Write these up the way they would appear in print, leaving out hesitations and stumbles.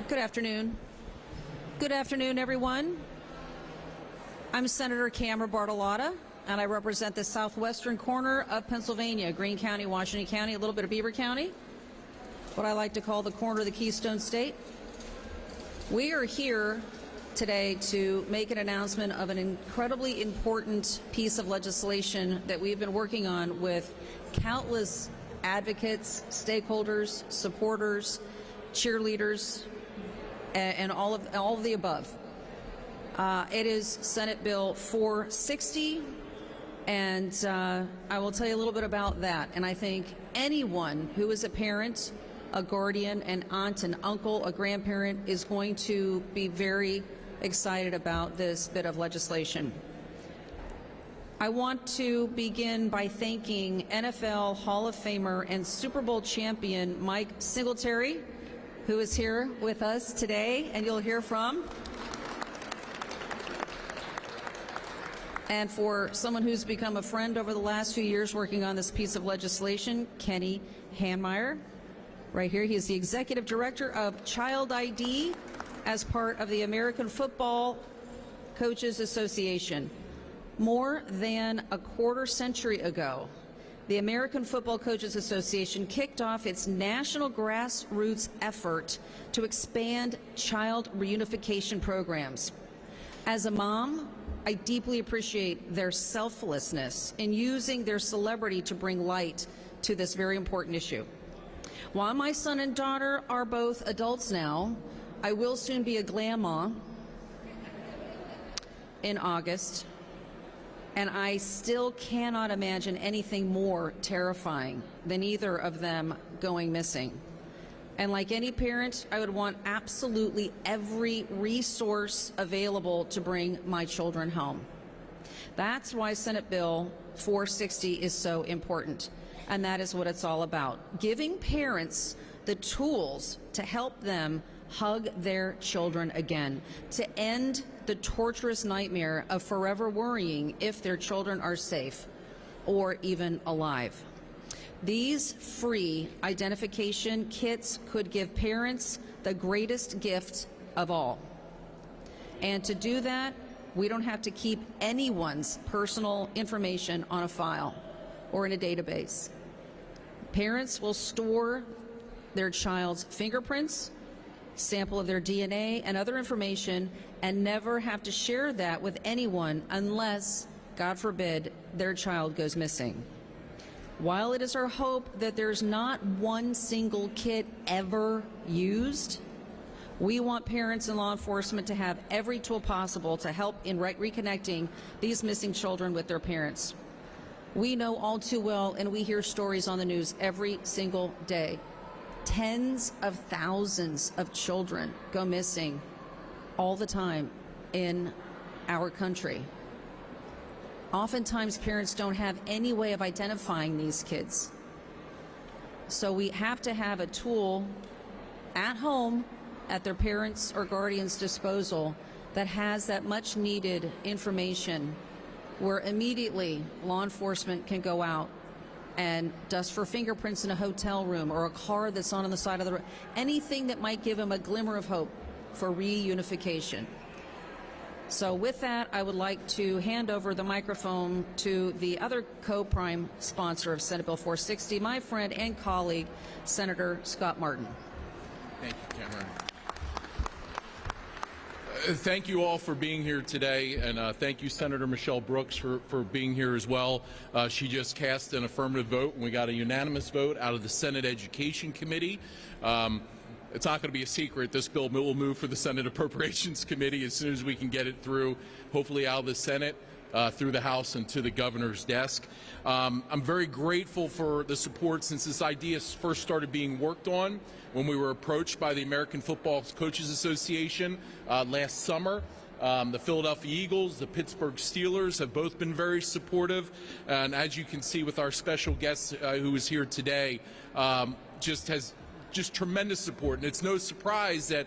Good afternoon. Good afternoon, everyone. I'm Senator Camera Bartolotta, and I represent the southwestern corner of Pennsylvania, Greene County, Washington County, a little bit of Beaver County, what I like to call the corner of the Keystone State. We are here today to make an announcement of an incredibly important piece of legislation that we've been working on with countless advocates, stakeholders, supporters, cheerleaders, and all of the above. It is Senate Bill 460, and I will tell you a little bit about that. And I think anyone who is a parent, a guardian, an aunt, an uncle, a grandparent is going to be very excited about this bit of legislation. I want to begin by thanking NFL Hall of Famer and Super Bowl champion Mike Singletary, who is here with us today, and you'll hear from. And for someone who's become a friend over the last few years working on this piece of legislation, Kenny Hanmeyer, right here. He is the Executive Director of Child ID as part of the American Football Coaches Association. More than a quarter century ago, the American Football Coaches Association kicked off its national grassroots effort to expand child reunification programs. As a mom, I deeply appreciate their selflessness in using their celebrity to bring light to this very important issue. While my son and daughter are both adults now, I will soon be a grandma in August. And I still cannot imagine anything more terrifying than either of them going missing. And like any parent, I would want absolutely every resource available to bring my children home. That's why Senate Bill 460 is so important. And that is what it's all about. Giving parents the tools to help them hug their children again, to end the torturous nightmare of forever worrying if their children are safe or even alive. These free identification kits could give parents the greatest gift of all. And to do that, we don't have to keep anyone's personal information on a file or in a database. Parents will store their child's fingerprints, sample of their DNA, and other information, and never have to share that with anyone unless, God forbid, their child goes missing. While it is our hope that there's not one single kit ever used, we want parents and law enforcement to have every tool possible to help in reconnecting these missing children with their parents. We know all too well, and we hear stories on the news every single day. Tens of thousands of children go missing all the time in our country. Oftentimes, parents don't have any way of identifying these kids. So we have to have a tool at home at their parents' or guardians' disposal that has that much needed information where immediately law enforcement can go out and dust for fingerprints in a hotel room or a car that's on the side of the road, anything that might give them a glimmer of hope for reunification. So with that, I would like to hand over the microphone to the other co-prime sponsor of Senate Bill 460, my friend and colleague, Senator Scott Martin. Thank you, Cameron. Thank you all for being here today, and thank you, Senator Michelle Brooks, for being here as well. She just cast an affirmative vote, and we got a unanimous vote out of the Senate Education Committee. It's not going to be a secret. This bill will move for the Senate Appropriations Committee as soon as we can get it through, hopefully out of the Senate, through the House and to the governor's desk. I'm very grateful for the support since this idea first started being worked on when we were approached by the American Football Coaches Association last summer. The Philadelphia Eagles, the Pittsburgh Steelers have both been very supportive. And as you can see with our special guest who is here today, just tremendous support. And it's no surprise that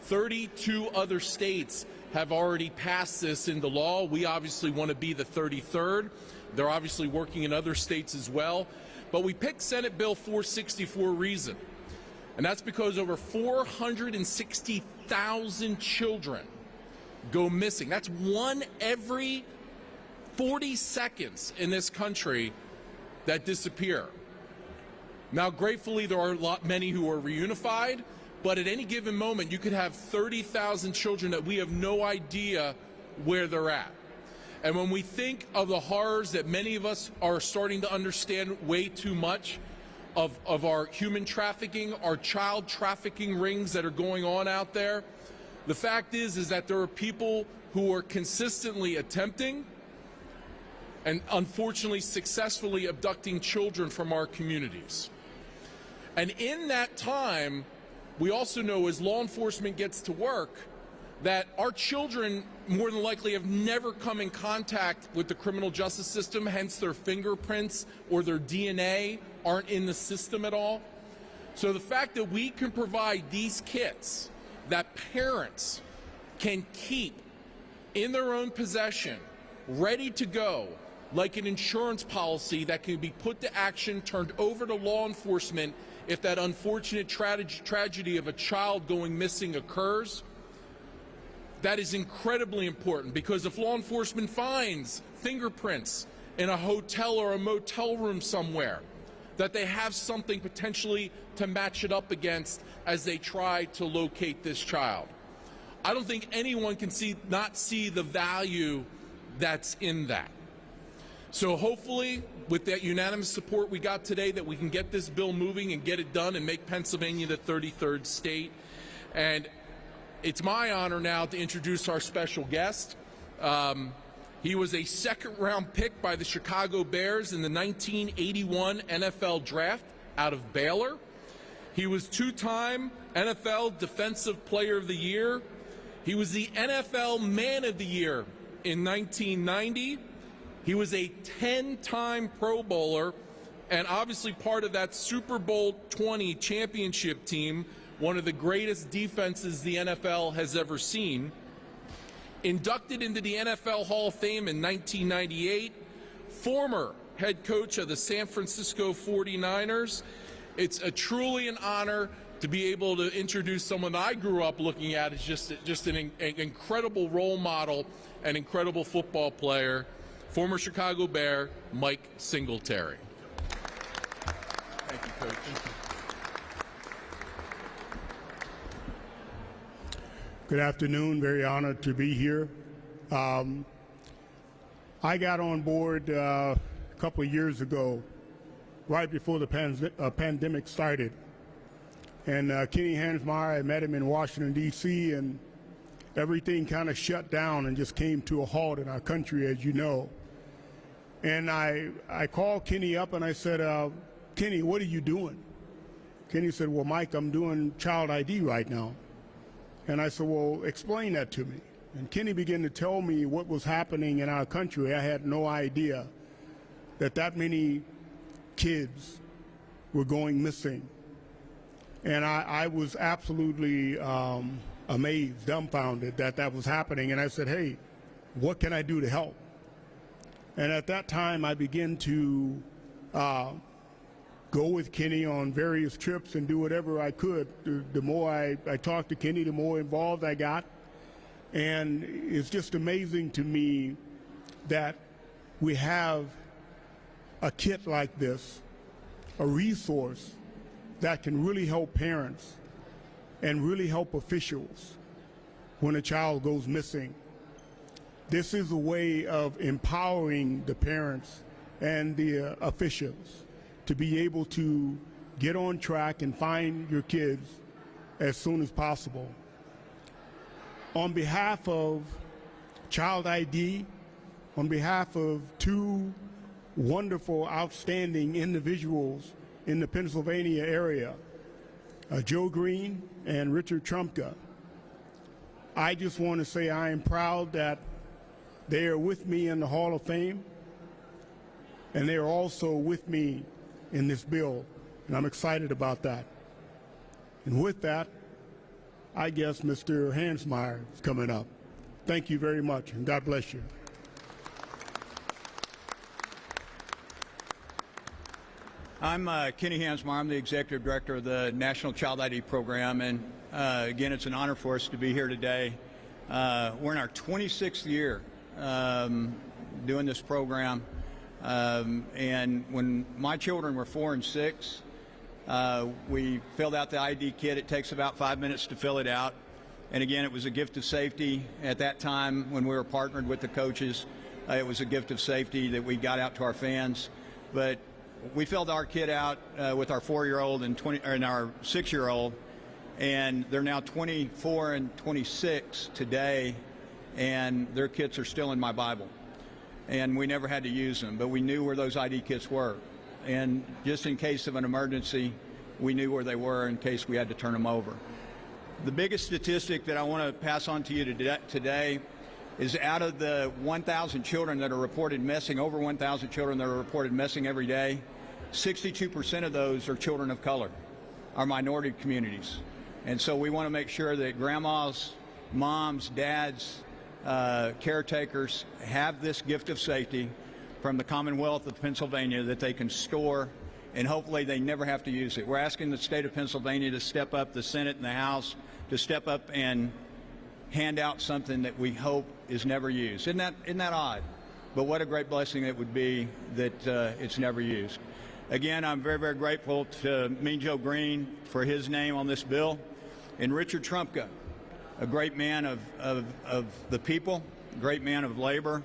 32 other states have already passed this into law. We obviously want to be the 33rd. They're obviously working in other states as well. But we picked Senate Bill 460 for a reason. And that's because over 460,000 children go missing. That's one every 40 seconds in this country that disappear. Now, gratefully, there are many who are reunified, but at any given moment, you could have 30,000 children that we have no idea where they're at. And when we think of the horrors that many of us are starting to understand way too much of our human trafficking, our child trafficking rings that are going on out there, the fact is that there are people who are consistently attempting and unfortunately successfully abducting children from our communities. And in that time, we also know as law enforcement gets to work that our children more than likely have never come in contact with the criminal justice system, hence their fingerprints or their DNA aren't in the system at all. So the fact that we can provide these kits that parents can keep in their own possession, ready to go, like an insurance policy that can be put to action, turned over to law enforcement if that unfortunate tragedy of a child going missing occurs, that is incredibly important, because if law enforcement finds fingerprints in a hotel or a motel room somewhere, that they have something potentially to match it up against as they try to locate this child. I don't think anyone can not see the value that's in that. So hopefully, with that unanimous support we got today, that we can get this bill moving and get it done and make Pennsylvania the 33rd state. And it's my honor now to introduce our special guest. He was a second-round pick by the Chicago Bears in the 1981 NFL Draft out of Baylor. He was two-time NFL Defensive Player of the Year. He was the NFL Man of the Year in 1990. He was a 10-time Pro Bowler and obviously part of that Super Bowl 20 championship team, one of the greatest defenses the NFL has ever seen. Inducted into the NFL Hall of Fame in 1998, former head coach of the San Francisco 49ers. It's truly an honor to be able to introduce someone that I grew up looking at as just an incredible role model, an incredible football player, former Chicago Bear, Mike Singletary. Thank you, Coach. Good afternoon. Very honored to be here. I got on board a couple of years ago, right before the pandemic started. And Kenny Hansmeier, I met him in Washington, D.C., and everything kind of shut down and just came to a halt in our country, as you know. And I called Kenny up and I said, Kenny, what are you doing? Kenny said, well, Mike, I'm doing Child ID right now. And I said, well, explain that to me. And Kenny began to tell me what was happening in our country. I had no idea that many kids were going missing. And I was absolutely amazed, dumbfounded that was happening. And I said, hey, what can I do to help? And at that time, I began to go with Kenny on various trips and do whatever I could. The more I talked to Kenny, the more involved I got. And it's just amazing to me that we have a kit like this, a resource that can really help parents and really help officials when a child goes missing. This is a way of empowering the parents and the officials to be able to get on track and find your kids as soon as possible. On behalf of Child ID, on behalf of two wonderful, outstanding individuals in the Pennsylvania area, Joe Green and Richard Trumpka, I just want to say I am proud that they are with me in the Hall of Fame, and they are also with me in this bill, and I'm excited about that. And with that, I guess Mr. Hansmeier is coming up. Thank you very much, and God bless you. I'm Kenny Hansmar. I'm the Executive Director of the National Child I.D. program, and again, it's an honor for us to be here today. We're in our 26th year doing this program, and when my children were 4 and 6, we filled out the ID kit. It takes about 5 minutes to fill it out, and again, it was a gift of safety. At that time, when we were partnered with the coaches, it was a gift of safety that we got out to our fans. But we filled our kid out with our 4-year-old and our 6-year-old, and they're now 24 and 26 today, and their kits are still in my Bible. And we never had to use them, but we knew where those ID kits were. And just in case of an emergency, we knew where they were in case we had to turn them over. The biggest statistic that I want to pass on to you today is out of the 1,000 children that are reported missing, over 1,000 children that are reported missing every day, 62% of those are children of color, are minority communities. And so we want to make sure that grandmas, moms, dads, caretakers have this gift of safety from the Commonwealth of Pennsylvania that they can store, and hopefully they never have to use it. We're asking the state of Pennsylvania to step up, the Senate and the House, to step up and hand out something that we hope is never used. Isn't that odd? But what a great blessing it would be that it's never used. Again, I'm very, very grateful to Mean Joe Green for his name on this bill, and Richard Trumka, a great man of the people, great man of labor,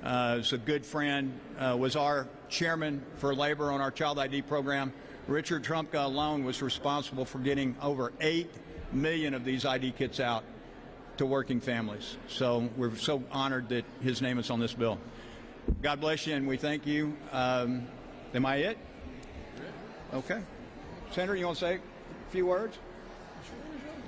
is a good friend, was our chairman for labor on our Child ID program. Richard Trumka alone was responsible for getting over 8 million of these ID kits out to working families. So we're so honored that his name is on this bill. God bless you, and we thank you. Am I it? Okay. Senator, you want to say a few words?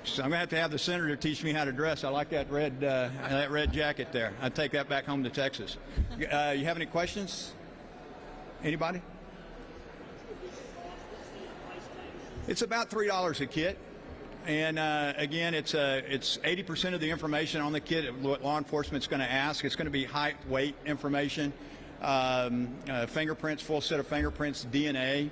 So I'm going to have the senator teach me how to dress. I like that red jacket there. I'd take that back home to Texas. You have any questions? Anybody? It's about $3 a kit. And again, it's 80% of the information on the kit what law enforcement's going to ask. It's going to be height, weight information, fingerprints, full set of fingerprints, DNA.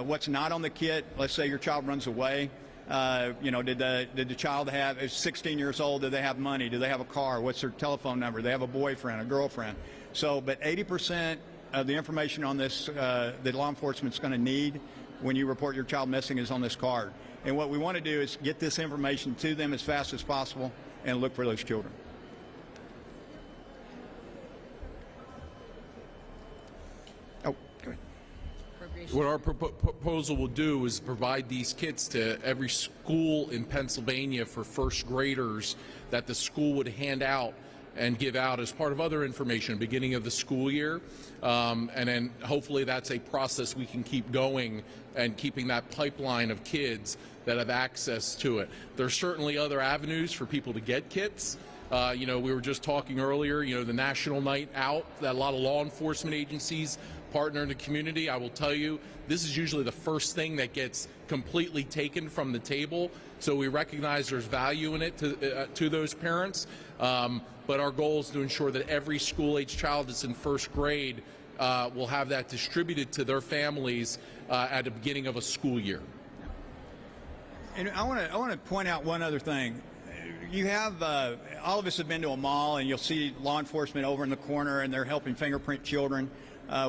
What's not on the kit? Let's say your child runs away. Did the child is 16 years old? Do they have money? Do they have a car? What's their telephone number? Do they have a boyfriend, a girlfriend? So, but 80% of the information on this that law enforcement's going to need when you report your child missing is on this card. And what we want to do is get this information to them as fast as possible and look for those children. Oh, go ahead. What our proposal will do is provide these kits to every school in Pennsylvania for first graders that the school would hand out and give out as part of other information beginning of the school year. And then hopefully that's a process we can keep going and keeping that pipeline of kids that have access to it. There's certainly other avenues for people to get kits. We were just talking earlier, the National Night Out, that a lot of law enforcement agencies partner in the community. I will tell you, this is usually the first thing that gets completely taken from the table. So we recognize there's value in it to those parents. But our goal is to ensure that every school-age child that's in first grade will have that distributed to their families at the beginning of a school year. And I want to point out one other thing. You have all of us have been to a mall, and you'll see law enforcement over in the corner, and they're helping fingerprint children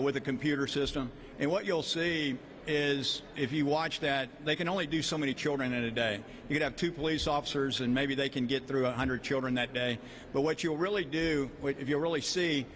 with a computer system. And what you'll see is, if you watch that, they can only do so many children in a day. You could have 2 police officers, and maybe they can get through 100 children that day. But what you'll really do, if you'll really see,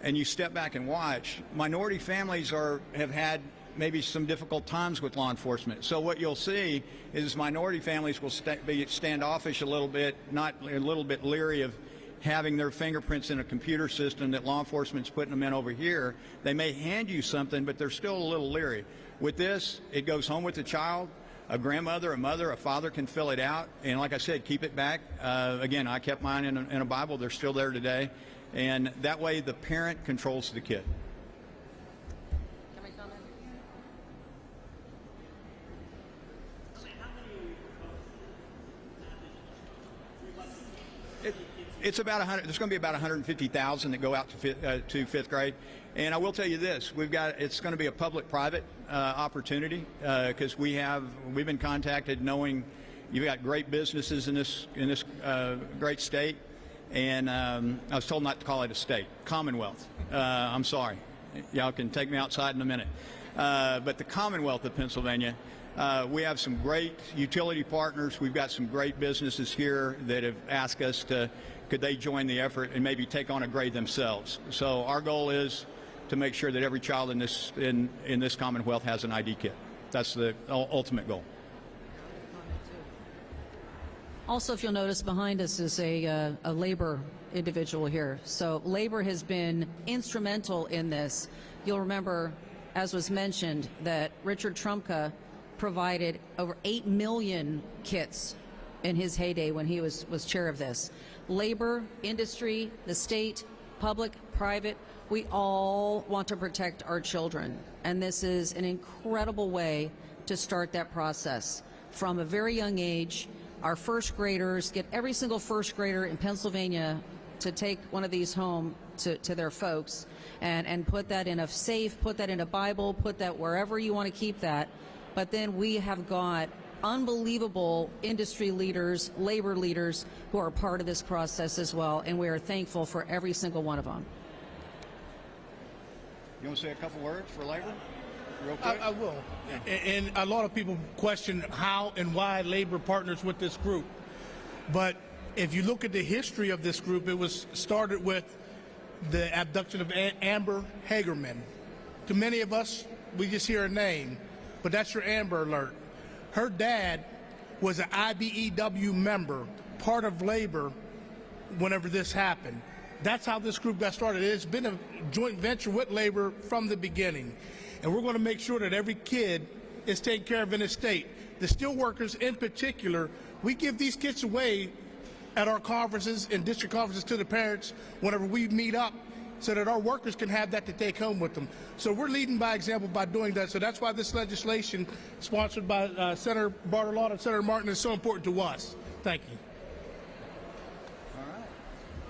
and you step back and watch, minority families have had maybe some difficult times with law enforcement. So what you'll see is minority families will be standoffish a little bit, not a little bit leery of having their fingerprints in a computer system that law enforcement's putting them in over here. They may hand you something, but they're still a little leery. With this, it goes home with the child. A grandmother, a mother, a father can fill it out, and like I said, keep it back. Again, I kept mine in a Bible. They're still there today, and that way the parent controls the kid. Can I comment? It's about 100. There's going to be about 150,000 that go out to fifth grade. And I will tell you this: it's going to be a public-private opportunity because we've been contacted knowing you've got great businesses in this great state. And I was told not to call it a state, Commonwealth. I'm sorry. Y'all can take me outside in a minute. But the Commonwealth of Pennsylvania, we have some great utility partners. We've got some great businesses here that have asked us could they join the effort and maybe take on a grade themselves. So our goal is to make sure that every child in this Commonwealth has an ID kit. That's the ultimate goal. Also, if you'll notice, behind us is a labor individual here. So labor has been instrumental in this. You'll remember, as was mentioned, that Richard Trumka provided over 8 million kits in his heyday when he was chair of this. Labor, industry, the state, public, private, we all want to protect our children. And this is an incredible way to start that process. From a very young age, our first graders, get every single first grader in Pennsylvania to take one of these home to their folks and put that in a safe, put that in a Bible, put that wherever you want to keep that. But then we have got unbelievable industry leaders, labor leaders who are part of this process as well, and we are thankful for every single one of them. You want to say a couple words for labor? Real quick? I will. And a lot of people question how and why labor partners with this group. But if you look at the history of this group, it was started with the abduction of Amber Hagerman. To many of us, we just hear a name, but that's your Amber Alert. Her dad was an IBEW member, part of labor, whenever this happened. That's how this group got started. It's been a joint venture with labor from the beginning. And we're going to make sure that every kid is taken care of in the state. The steelworkers in particular, we give these kits away at our conferences and district conferences to the parents whenever we meet up so that our workers can have that to take home with them. So we're leading by example by doing that. So that's why this legislation sponsored by Senator Bartolotti and Senator Martin is so important to us. Thank you.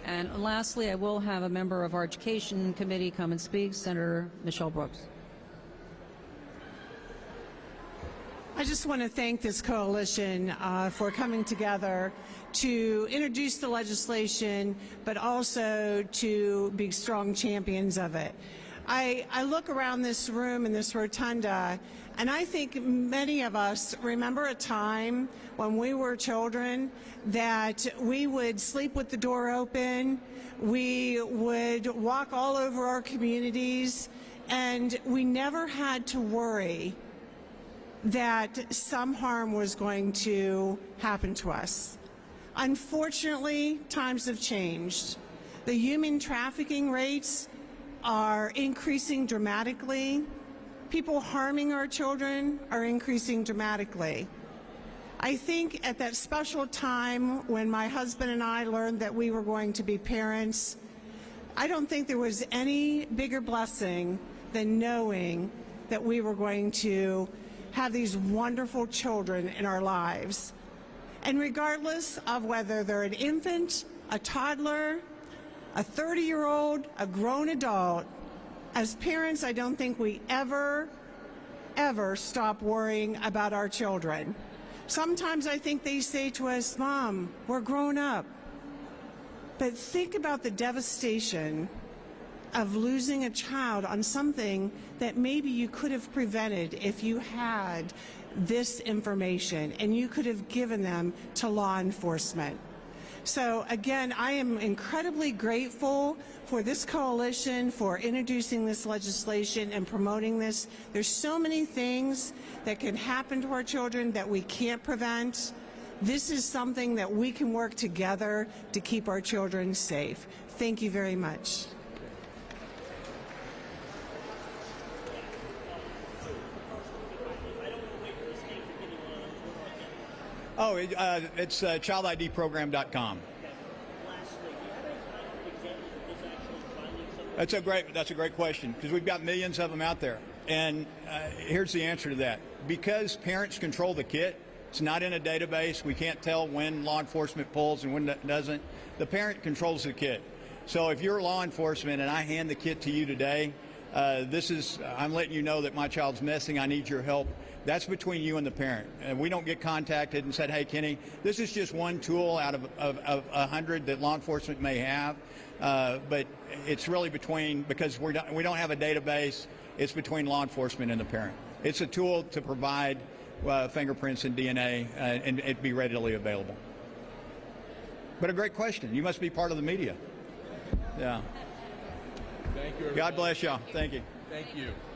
And lastly, I will have a member of our Education Committee come and speak, Senator Michelle Brooks. I just want to thank this coalition for coming together to introduce the legislation, but also to be strong champions of it. I look around this room in this rotunda, and I think many of us remember a time when we were children that we would sleep with the door open, we would walk all over our communities, and we never had to worry that some harm was going to happen to us. Unfortunately, times have changed. The human trafficking rates are increasing dramatically. People harming our children are increasing dramatically. I think at that special time when my husband and I learned that we were going to be parents, I don't think there was any bigger blessing than knowing that we were going to have these wonderful children in our lives. And regardless of whether they're an infant, a toddler, a 30-year-old, a grown adult, as parents, I don't think we ever stop worrying about our children. Sometimes I think they say to us, "Mom, we're grown up." But think about the devastation of losing a child on something that maybe you could have prevented if you had this information and you could have given them to law enforcement. So again, I am incredibly grateful for this coalition for introducing this legislation and promoting this. There's so many things that can happen to our children that we can't prevent. This is something that we can work together to keep our children safe. Thank you very much. Oh, it's childidprogram.com. That's a great question because we've got millions of them out there. And here's the answer to that. Because parents control the kit, It's not in a database. We can't tell when law enforcement pulls and when it doesn't. The parent controls the kit. So if you're law enforcement and I hand the kit to you today, I'm letting you know that my child's missing. I need your help. That's between you and the parent. And we don't get contacted and said, hey, Kenny, this is just one tool out of 100 that law enforcement may have. But it's really because we don't have a database, it's between law enforcement and the parent. It's a tool to provide fingerprints and DNA and it be readily available. But a great question. You must be part of the media. Yeah. Thank you, everybody. God bless y'all. Thank you. Thank you.